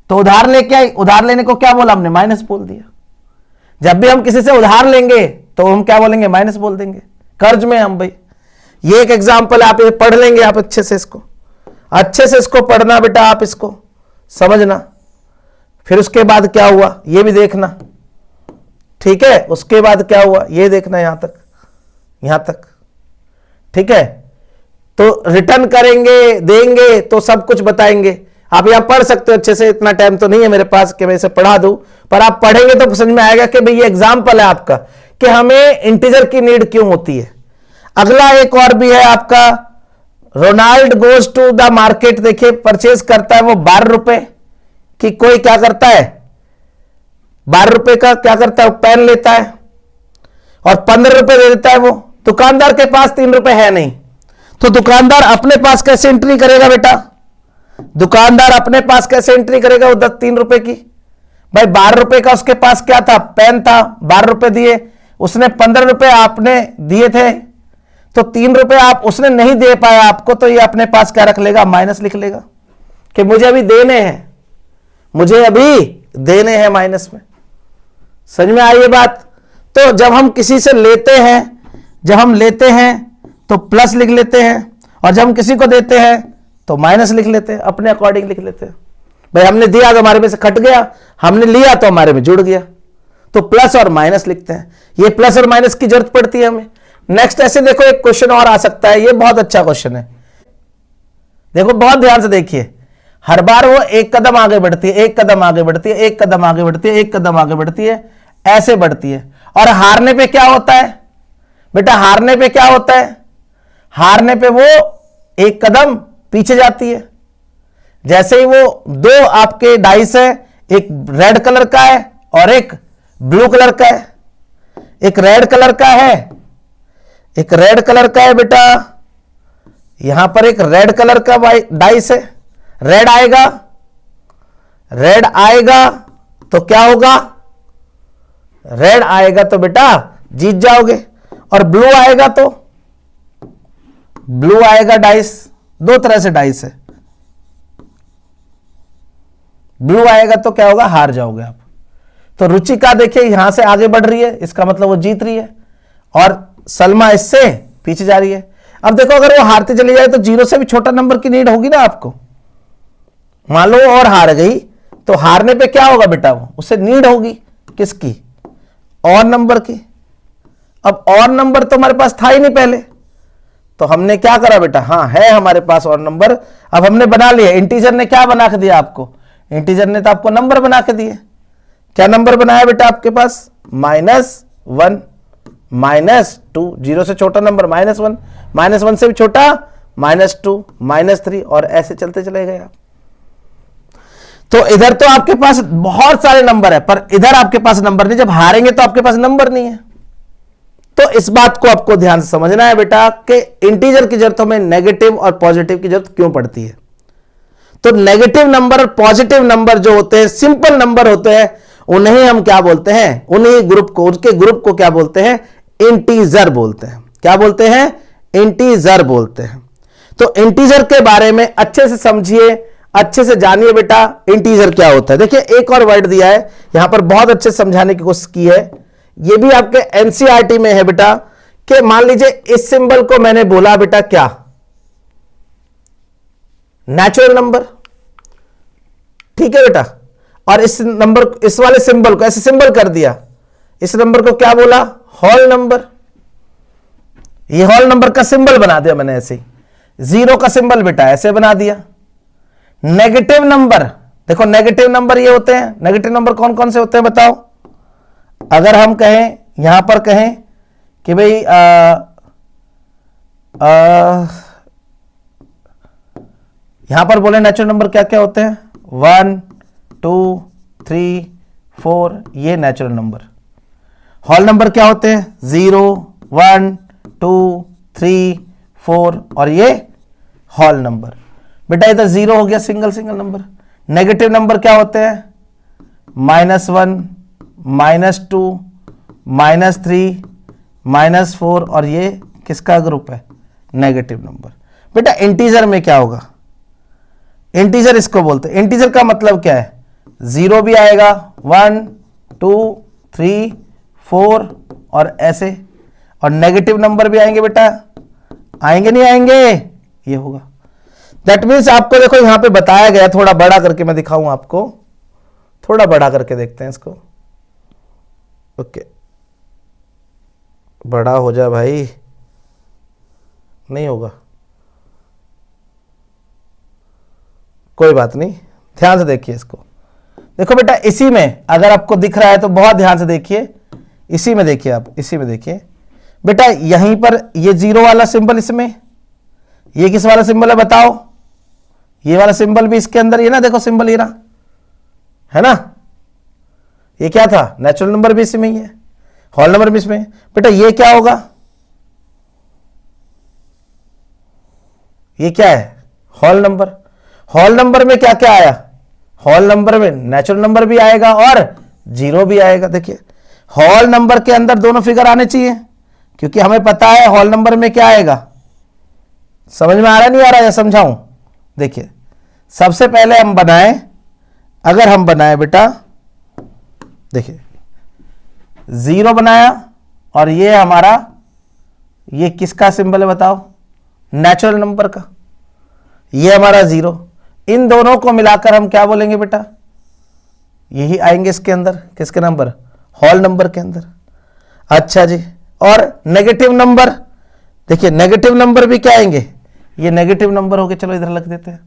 तो उधार लेके आई, उधार लेने को क्या बोला हमने? माइनस बोल दिया। जब भी हम किसी से उधार लेंगे तो हम क्या बोलेंगे? माइनस बोल देंगे। कर्ज में हम भाई। ये एक एग्जाम्पल आप ये पढ़ लेंगे आप अच्छे से, इसको अच्छे से इसको पढ़ना बेटा, आप इसको समझना। फिर उसके बाद क्या हुआ ये भी देखना, ठीक है? उसके बाद क्या हुआ ये देखना, यहां तक, यहां तक, ठीक है? तो रिटर्न करेंगे, देंगे तो सब कुछ बताएंगे। आप यहां पढ़ सकते हो अच्छे से, इतना टाइम तो नहीं है मेरे पास कि मैं इसे पढ़ा दूं, पर आप पढ़ेंगे तो समझ में आएगा कि भाई ये एग्जाम्पल है आपका कि हमें इंटीजर की नीड क्यों होती है। अगला एक और भी है आपका, Ronald goes to the market. देखिए परचेज करता है वो 12 रुपए की, कोई क्या करता है 12 रुपए का क्या करता है? पेन लेता है और 15 रुपए दे देता है वो। दुकानदार के पास 3 रुपए है नहीं, तो दुकानदार अपने पास कैसे एंट्री करेगा बेटा? दुकानदार अपने पास कैसे एंट्री करेगा वो 3 रुपए की? भाई 12 रुपए का उसके पास क्या था? पेन था, 12 रुपए दिए, उसने 15 रुपए आपने दिए थे, तो 3 रुपए आप उसने नहीं दे पाया आपको, तो ये अपने पास क्या रख लेगा? माइनस लिख लेगा कि मुझे अभी देने हैं, मुझे अभी देने हैं माइनस में। समझ में आई ये बात? तो जब हम किसी से लेते हैं, जब हम लेते हैं तो प्लस लिख लेते हैं, और जब हम किसी को देते हैं तो माइनस लिख लेते हैं, अपने अकॉर्डिंग लिख लेते हैं। भाई हमने दिया तो हमारे में से कट गया, हमने लिया तो हमारे में जुड़ गया, तो प्लस और माइनस लिखते हैं। ये प्लस और माइनस की जरूरत पड़ती है हमें। नेक्स्ट ऐसे देखो एक क्वेश्चन और आ सकता है, ये बहुत अच्छा क्वेश्चन है, देखो बहुत ध्यान से देखिए। हर बार वो एक कदम आगे बढ़ती है, एक कदम आगे बढ़ती है, एक कदम आगे बढ़ती है, एक कदम आगे बढ़ती है, ऐसे बढ़ती है। और हारने पे क्या होता है बेटा? हारने पे क्या होता है? हारने पे वो एक कदम पीछे जाती है। जैसे ही वो 2 आपके डाइस है, एक रेड कलर का है और एक ब्लू कलर का है, एक रेड कलर का है, एक रेड कलर का है बेटा, यहां पर एक रेड कलर का डाइस है, रेड आएगा, रेड आएगा तो क्या होगा? रेड आएगा तो बेटा जीत जाओगे, और ब्लू आएगा तो ब्लू आएगा डाइस। 2 तरह से डाइस है, ब्लू आएगा तो क्या होगा? हार जाओगे आप। तो रुचिका देखिए यहां से आगे बढ़ रही है, इसका मतलब वो जीत रही है, और सलमा इससे पीछे जा रही है। अब देखो अगर वो हारती चली जाए तो 0 से भी छोटा नंबर की नीड होगी ना आपको। मान लो और हार गई, तो हारने पे क्या होगा बेटा? वो उसे नीड होगी किसकी? और नंबर की। अब और नंबर तो हमारे पास था ही नहीं पहले, तो हमने क्या करा बेटा, हाँ है हमारे पास और नंबर, अब हमने बना लिया। इंटीजर ने क्या बना के दिया आपको, इंटीजर ने तो आपको नंबर बना के दिए। क्या नंबर बनाया बेटा आपके पास, -1, -2, 0 से छोटा नंबर -1, -1 से भी छोटा -2, -3 और ऐसे चलते चले गए आप। तो इधर तो आपके पास बहुत सारे नंबर है, पर इधर आपके पास नंबर नहीं, जब हारेंगे तो आपके पास नंबर नहीं है। तो इस बात को आपको ध्यान से समझना है बेटा कि इंटीजर की जरूरत हमें नेगेटिव और पॉजिटिव की जरूरत क्यों पड़ती है। तो नेगेटिव नंबर और पॉजिटिव नंबर जो होते हैं, सिंपल नंबर होते हैं, उन्हें हम क्या बोलते हैं, उन्हीं ग्रुप को, उसके ग्रुप को क्या बोलते हैं, इंटीजर बोलते हैं। क्या बोलते हैं, इंटीजर बोलते हैं। तो इंटीजर के बारे में अच्छे से समझिए, अच्छे से जानिए बेटा इंटीजर क्या होता है। देखिए एक और वर्ड दिया है यहां पर, बहुत अच्छे से समझाने की कोशिश की है। ये भी आपके एनसीईआरटी में है बेटा, कि मान लीजिए इस सिंबल को मैंने बोला बेटा क्या, नेचुरल नंबर, ठीक है बेटा, और इस नंबर, इस वाले सिंबल को ऐसे सिंबल कर दिया, इस नंबर को क्या बोला, होल नंबर। ये होल नंबर का सिंबल बना दिया मैंने ऐसे ही, 0 का सिंबल बेटा ऐसे बना दिया। नेगेटिव नंबर, देखो नेगेटिव नंबर ये होते हैं, नेगेटिव नंबर कौन कौन से होते हैं बताओ। अगर हम कहें, यहां पर कहें कि भाई यहां पर बोले नेचुरल नंबर क्या क्या होते हैं, 1, 2, 3, 4, ये नेचुरल नंबर। होल नंबर क्या होते हैं, 0, 1, 2, 3, 4 और ये होल नंबर। बेटा इधर 0 हो गया, single single number. Negative number क्या होते हैं, -1, -2, -3, -4 और ये किसका ग्रुप है, नेगेटिव नंबर। बेटा इंटीजर में क्या होगा, इंटीजर इसको बोलते हैं। इंटीजर का मतलब क्या है, 0 भी आएगा, 1, 2, 3, 4 और ऐसे, और नेगेटिव नंबर भी आएंगे बेटा, आएंगे नहीं आएंगे, ये होगा। दैट मीन्स आपको देखो यहां पे बताया गया, थोड़ा बड़ा करके मैं दिखाऊं आपको, थोड़ा बड़ा करके देखते हैं इसको। ओके बड़ा हो जा भाई, नहीं होगा, कोई बात नहीं, ध्यान से देखिए इसको। देखो बेटा इसी में अगर आपको दिख रहा है तो बहुत ध्यान से देखिए, इसी में देखिए आप, इसी में देखिए बेटा, यहीं पर ये 0 वाला सिंबल, इसमें ये किस वाला सिंबल है बताओ, ये वाला सिंबल भी इसके अंदर, ये ना देखो सिंबल ये रहा है ना, ये क्या था, नेचुरल नंबर भी इसमें ही है, होल नंबर भी इसमें। बेटा ये क्या होगा, ये क्या है, होल नंबर। होल नंबर में क्या क्या आया, होल नंबर में नेचुरल नंबर भी आएगा और 0 भी आएगा। देखिए होल नंबर के अंदर दोनों फिगर आने चाहिए, क्योंकि हमें पता है होल नंबर में क्या आएगा। समझ में आ रहा नहीं आ रहा है, समझाऊं। देखिए सबसे पहले हम बनाएं, अगर हम बनाए बेटा, देखिए 0 बनाया और ये हमारा, ये किसका सिंबल है बताओ, नेचुरल नंबर का, ये हमारा 0। इन दोनों को मिलाकर हम क्या बोलेंगे बेटा, यही आएंगे इसके अंदर, किसके नंबर, होल नंबर के अंदर। अच्छा जी, और नेगेटिव नंबर, देखिए नेगेटिव नंबर भी क्या आएंगे, ये नेगेटिव नंबर हो गए, चलो इधर लग देते हैं,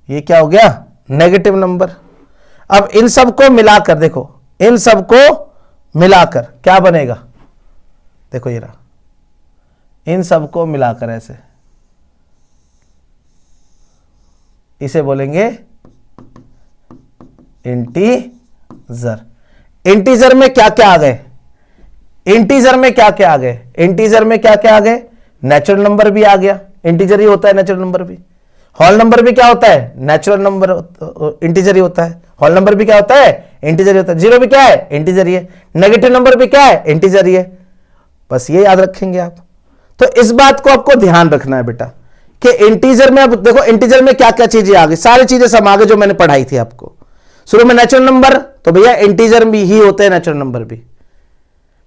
ये क्या हो गया, नेगेटिव नंबर। अब इन सबको मिलाकर देखो, इन सबको मिलाकर क्या बनेगा, देखो ये रहा, इन सबको मिलाकर ऐसे, इसे बोलेंगे इंटीजर। इंटीजर में क्या क्या आ गए, इंटीजर में क्या क्या आ गए, इंटीजर में क्या क्या आ गए, नेचुरल नंबर भी आ गया, इंटीजर ही होता है नेचुरल नंबर भी। होल नंबर भी क्या होता है, नेचुरल नंबर, इंटीजर ही होता है। होल नंबर भी क्या होता है, इंटीजर ही होता है। 0 भी क्या है, इंटीजर ही है। नेगेटिव नंबर भी क्या है, इंटीजर ही है। बस ये याद रखेंगे आप। तो इस बात को आपको ध्यान रखना है बेटा कि इंटीजर में, अब देखो इंटीजर में क्या क्या चीजें आ गई, सारी चीजें सब आगे जो मैंने पढ़ाई थी आपको शुरू में। नेचुरल नंबर तो भैया इंटीजर भी ही होते हैं, नेचुरल नंबर भी,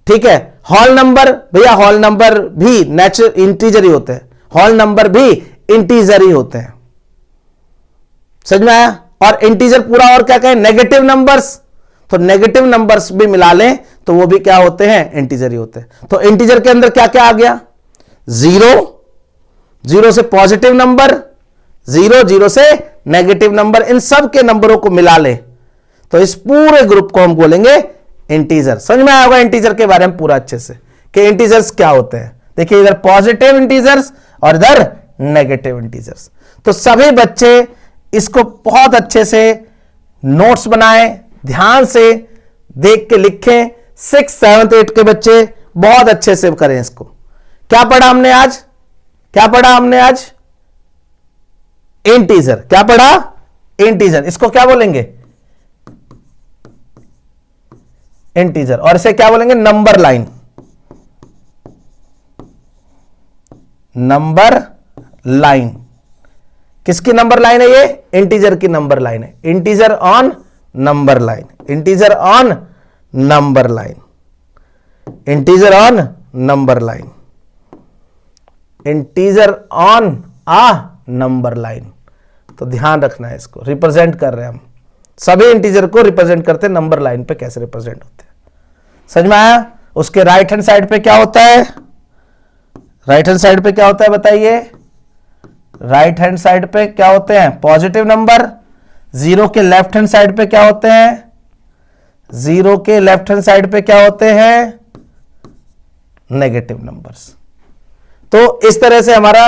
ठीक है। होल नंबर भैया, होल नंबर भी इंटीजर ही होते हैं, होल नंबर भी इंटीजर ही होते हैं। समझ में आया। और इंटीजर पूरा और क्या कहें, नेगेटिव नंबर्स, तो नेगेटिव नंबर्स भी मिला लें तो वो भी क्या होते हैं, इंटीजर ही होते हैं। तो इंटीजर के अंदर क्या क्या आ गया, 0, जीरो से पॉजिटिव नंबर, जीरो जीरो से नेगेटिव नंबर, इन सब के नंबरों को मिला ले तो इस पूरे ग्रुप को हम बोलेंगे इंटीजर। समझ में आया होगा इंटीजर के बारे में पूरा अच्छे से कि इंटीजर्स क्या होते हैं। देखिए इधर पॉजिटिव इंटीजर्स और इधर नेगेटिव इंटीजर्स। तो सभी बच्चे इसको बहुत अच्छे से नोट्स बनाएं, ध्यान से देख के लिखें। 6th 7th 8th के बच्चे बहुत अच्छे से करें इसको। क्या पढ़ा हमने आज? क्या पढ़ा हमने आज? इंटीजर। क्या पढ़ा? इंटीजर। इसको क्या बोलेंगे? इंटीजर। और इसे क्या बोलेंगे? Number line. Number line. किसकी नंबर लाइन है ये? इंटीजर की नंबर लाइन है। Integer on number line. Integer on number line. Integer on number line. Integer on a number line. तो ध्यान रखना है इसको। रिप्रेजेंट कर रहे हैं हम सभी इंटीजर को, रिप्रेजेंट करते हैं नंबर लाइन पे कैसे रिप्रेजेंट होते हैं। समझ में आया? उसके राइट हैंड साइड पे क्या होता है? राइट हैंड साइड पे क्या होता है बताइए? राइट हैंड साइड पे क्या होते हैं? Positive number. जीरो के लेफ्ट हैंड साइड पे क्या होते हैं? जीरो के लेफ्ट हैंड साइड पे क्या होते हैं? Negative numbers. तो इस तरह से हमारा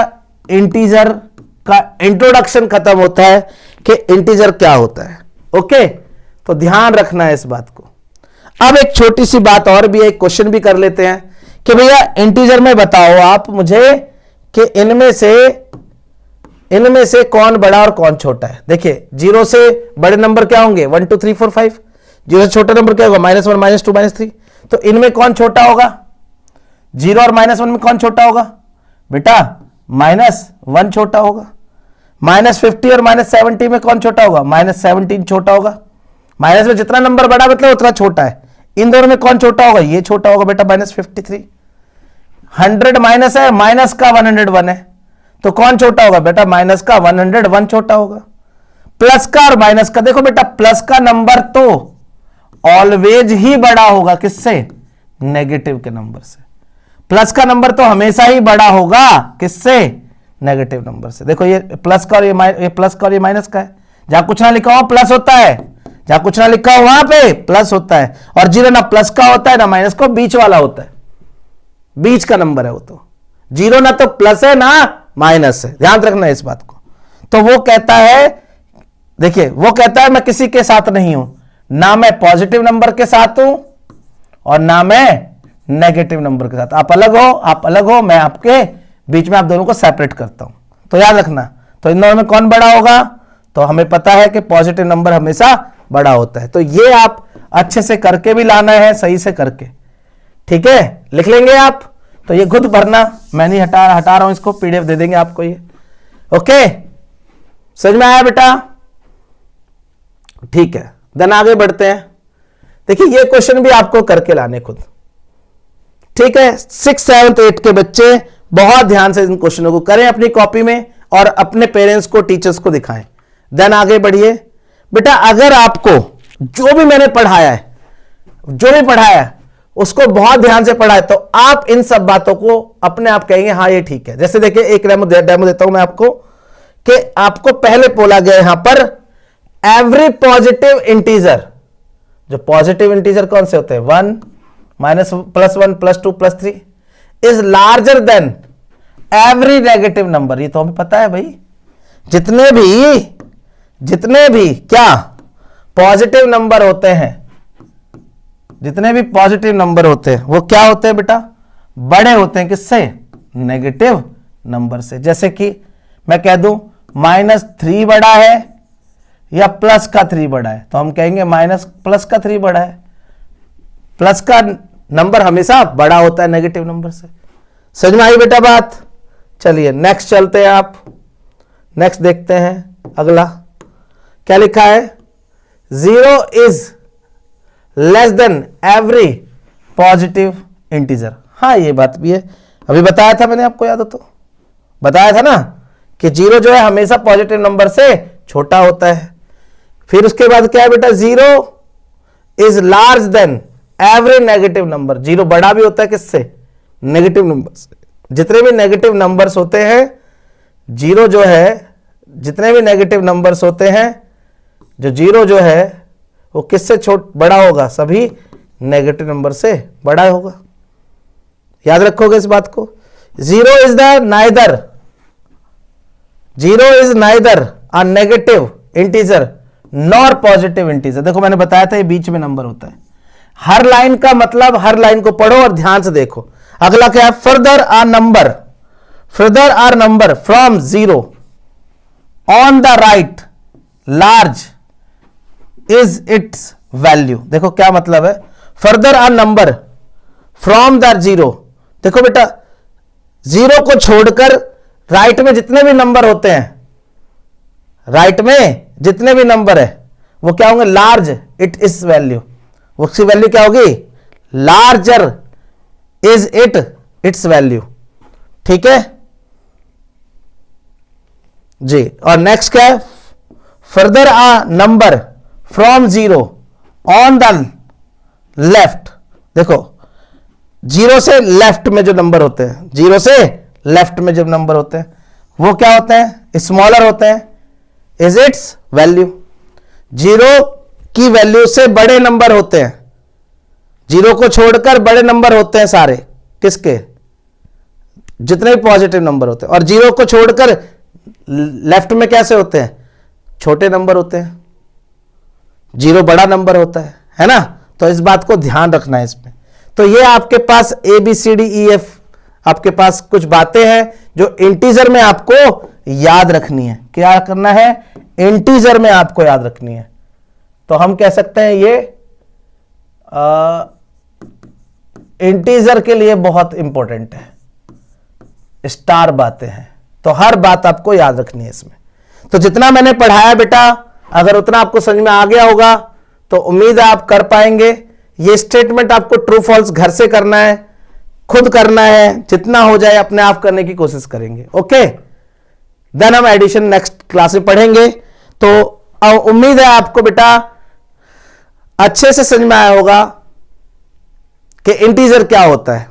इंटीजर का इंट्रोडक्शन खत्म होता है कि इंटीजर क्या होता है। ओके, तो ध्यान रखना है इस बात को। अब एक छोटी सी बात और भी है, एक क्वेश्चन भी कर लेते हैं कि भैया इंटीजर में बताओ आप मुझे कि इनमें से कौन बड़ा और कौन छोटा है। देखिए जीरो से बड़े नंबर क्या होंगे? 1 2 3 4 5। जीरो से छोटा नंबर क्या होगा? -1 -2 -3। तो इनमें कौन छोटा होगा? जीरो और -1 में कौन छोटा होगा बेटा? -1 छोटा होगा। -50 और -70 में कौन छोटा होगा? -17 छोटा होगा। माइनस में जितना नंबर बड़ा मतलब उतना छोटा है। इन दोनों में कौन छोटा होगा? ये छोटा होगा बेटा, -53। 100 माइनस है, माइनस का 101 है, तो कौन छोटा होगा बेटा? माइनस का 101 छोटा होगा। प्लस का और माइनस का, देखो बेटा प्लस का नंबर तो ऑलवेज ही बड़ा होगा किससे? नेगेटिव के नंबर से। प्लस का नंबर तो हमेशा ही बड़ा होगा किससे? नेगेटिव नंबर से। देखो ये प्लस का और ये प्लस का और ये माइनस का है। जहां कुछ ना लिखा हो प्लस होता है, जहां कुछ ना लिखा हो वहां पे प्लस होता है। और जीरो ना प्लस का होता है ना माइनस का, बीच वाला होता है, बीच का नंबर है वो। तो जीरो ना तो प्लस है ना माइनस है, ध्यान रखना है इस बात को। तो वो कहता है, देखिए वो कहता है मैं किसी के साथ नहीं हूं, ना मैं पॉजिटिव नंबर के साथ हूं और ना मैं नेगेटिव नंबर के साथ। आप अलग हो, आप अलग हो, मैं आपके बीच में आप दोनों को सेपरेट करता हूं। तो याद रखना, तो इन दोनों में कौन बड़ा होगा? तो हमें पता है कि पॉजिटिव नंबर हमेशा बड़ा होता है। तो ये आप अच्छे से करके भी लाना है, सही से करके, ठीक है? लिख लेंगे आप, तो ये खुद भरना, मैं नहीं हटा रहा हूं इसको, पीडीएफ दे देंगे आपको ये। ओके, समझ में आया बेटा? ठीक है, देन आगे बढ़ते हैं। देखिए ये क्वेश्चन भी आपको करके लाने खुद, ठीक है? 6th 7th 8th के बच्चे बहुत ध्यान से इन क्वेश्चनों को करें अपनी कॉपी में और अपने पेरेंट्स को, टीचर्स को दिखाएं। देन आगे बढ़िए बेटा। अगर आपको जो भी मैंने पढ़ाया है, जो भी पढ़ाया है उसको बहुत ध्यान से पढ़ा है, तो आप इन सब बातों को अपने आप कहेंगे हाँ ये ठीक है। जैसे देखिए एक डेमो देता हूं मैं आपको, कि आपको पहले बोला गया यहां पर एवरी पॉजिटिव इंटीजर, जो पॉजिटिव इंटीजर कौन से होते हैं? 1 -+1 +2 +3 is larger than every negative number. ये तो हमें पता है भाई, जितने भी क्या पॉजिटिव नंबर होते हैं, जितने भी पॉजिटिव नंबर होते हैं वो क्या होते हैं बेटा? बड़े होते हैं किससे? नेगेटिव नंबर से। जैसे कि मैं कह दूं -3 बड़ा है या प्लस का 3 बड़ा है, तो हम कहेंगे प्लस का 3 बड़ा है। प्लस का नंबर हमेशा बड़ा होता है नेगेटिव नंबर से। समझ में आई बेटा बात? चलिए नेक्स्ट चलते हैं, आप नेक्स्ट देखते हैं। अगला क्या लिखा है? 0 is less than every positive integer. हाँ ये बात भी है, अभी बताया था मैंने आपको, याद हो तो बताया था ना कि 0 जो है हमेशा पॉजिटिव नंबर से छोटा होता है। फिर उसके बाद क्या है बेटा? 0 is large than every negative number. 0 बड़ा भी होता है किससे? नेगेटिव नंबर से। जितने भी नेगेटिव नंबर्स होते हैं जीरो जो है, जितने भी नेगेटिव नंबर्स होते हैं, जो जीरो जो है वो किससे बड़ा होगा? सभी नेगेटिव नंबर से बड़ा होगा। याद रखोगे इस बात को। Zero is neither a negative integer nor positive integer. देखो मैंने बताया था ये बीच में नंबर होता है। हर लाइन का मतलब, हर लाइन को पढ़ो और ध्यान से देखो। अगला क्या है? Further are number from zero on the right large is its value. देखो क्या मतलब है? Further are number from the zero. देखो बेटा, जीरो को छोड़कर राइट में जितने भी नंबर होते हैं, राइट में जितने भी नंबर है वो क्या होंगे? Large it is value. उसकी वैल्यू क्या होगी? Larger is its value. ठीक है जी। और नेक्स्ट क्या है? Further a number from zero on the left. देखो जीरो से लेफ्ट में जो नंबर होते हैं, जीरो से लेफ्ट में जो नंबर होते हैं वो क्या होते हैं? स्मॉलर होते हैं, इज इट्स वैल्यू। जीरो की वैल्यू से बड़े नंबर होते हैं, जीरो को छोड़कर बड़े नंबर होते हैं सारे। किसके? जितने भी पॉजिटिव नंबर होते हैं। और जीरो को छोड़कर लेफ्ट में कैसे होते हैं? छोटे नंबर होते हैं। जीरो बड़ा नंबर होता है ना? तो इस बात को ध्यान रखना है इसमें। तो ये आपके पास ABCDEF आपके पास कुछ बातें हैं जो इंटीजर में आपको याद रखनी है। क्या करना है? इंटीजर में आपको याद रखनी है। तो हम कह सकते हैं ये इंटीजर के लिए बहुत इंपॉर्टेंट है, स्टार बातें हैं। तो हर बात आपको याद रखनी है इसमें। तो जितना मैंने पढ़ाया बेटा, अगर उतना आपको समझ में आ गया होगा तो उम्मीद है आप कर पाएंगे। ये स्टेटमेंट आपको ट्रू फॉल्स घर से करना है, खुद करना है, जितना हो जाए अपने आप करने की कोशिश करेंगे। ओके, देन हम एडिशन नेक्स्ट क्लास में पढ़ेंगे। तो उम्मीद है आपको बेटा अच्छे से समझ में आया होगा कि इंटीजर क्या होता है।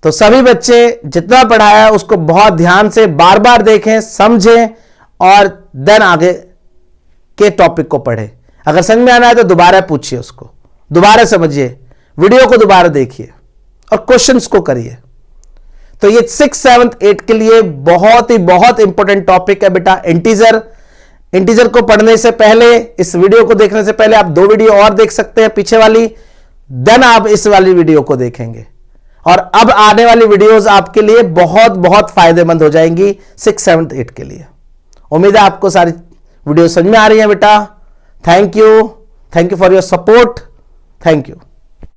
तो सभी बच्चे जितना पढ़ाया है उसको बहुत ध्यान से बार बार देखें, समझें और देन आगे के टॉपिक को पढ़ें। अगर समझ में आना है तो दोबारा पूछिए, उसको दोबारा समझिए, वीडियो को दोबारा देखिए और क्वेश्चंस को करिए। तो ये 6th 7th 8th के लिए बहुत इंपॉर्टेंट टॉपिक है बेटा इंटीजर। इंटीजर को पढ़ने से पहले, इस वीडियो को देखने से पहले आप 2 वीडियो और देख सकते हैं पीछे वाली, देन आप इस वाली वीडियो को देखेंगे। और अब आने वाली वीडियोस आपके लिए बहुत फायदेमंद हो जाएंगी 6th 7th 8th के लिए। उम्मीद है आपको सारी वीडियो समझ में आ रही है बेटा। Thank you for your support. Thank you.